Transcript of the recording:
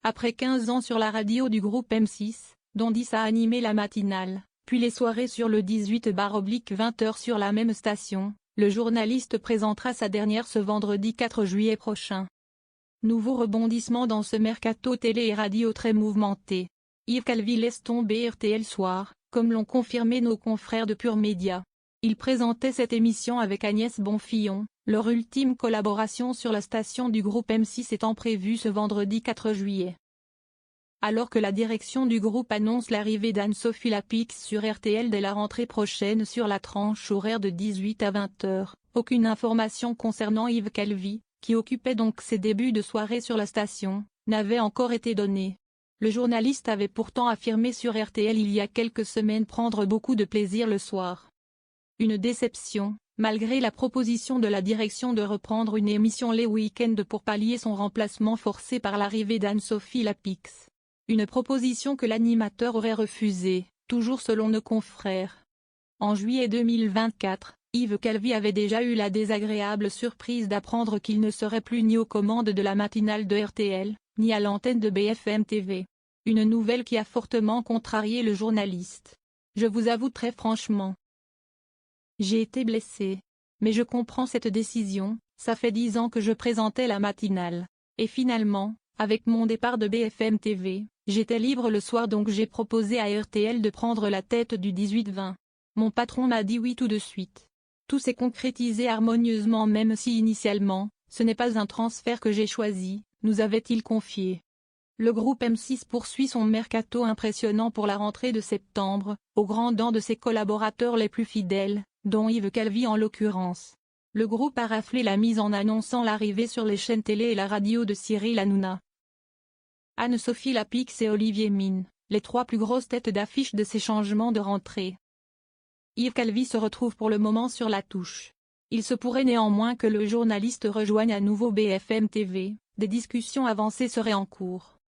Après 15 ans sur la radio du groupe M6, dont 10 a animé la matinale, puis les soirées sur le 18/20h sur la même station, le journaliste présentera sa dernière ce vendredi 4 juillet prochain. Nouveau rebondissement dans ce mercato télé et radio très mouvementé. Yves Calvi laisse tomber RTL Soir, comme l'ont confirmé nos confrères de Pure Média. Il présentait cette émission avec Agnès Bonfillon, leur ultime collaboration sur la station du groupe M6 étant prévue ce vendredi 4 juillet. Alors que la direction du groupe annonce l'arrivée d'Anne-Sophie Lapix sur RTL dès la rentrée prochaine sur la tranche horaire de 18 à 20h, aucune information concernant Yves Calvi, qui occupait donc ses débuts de soirée sur la station, n'avait encore été donnée. Le journaliste avait pourtant affirmé sur RTL il y a quelques semaines prendre beaucoup de plaisir le soir. Une déception, malgré la proposition de la direction de reprendre une émission les week-ends pour pallier son remplacement forcé par l'arrivée d'Anne-Sophie Lapix. Une proposition que l'animateur aurait refusée, toujours selon nos confrères. En juillet 2024, Yves Calvi avait déjà eu la désagréable surprise d'apprendre qu'il ne serait plus ni aux commandes de la matinale de RTL, ni à l'antenne de BFM TV. Une nouvelle qui a fortement contrarié le journaliste. Je vous avoue très franchement. J'ai été blessé. Mais je comprends cette décision, ça fait 10 ans que je présentais la matinale. Et finalement, avec mon départ de BFM TV, j'étais libre le soir donc j'ai proposé à RTL de prendre la tête du 18-20. Mon patron m'a dit oui tout de suite. Tout s'est concrétisé harmonieusement même si initialement, ce n'est pas un transfert que j'ai choisi, nous avait-il confié. Le groupe M6 poursuit son mercato impressionnant pour la rentrée de septembre, aux grandes dents de ses collaborateurs les plus fidèles, dont Yves Calvi en l'occurrence. Le groupe a raflé la mise en annonçant l'arrivée sur les chaînes télé et la radio de Cyril Hanouna, Anne-Sophie Lapix et Olivier Mine, les trois plus grosses têtes d'affiche de ces changements de rentrée. Yves Calvi se retrouve pour le moment sur la touche. Il se pourrait néanmoins que le journaliste rejoigne à nouveau BFM TV, des discussions avancées seraient en cours.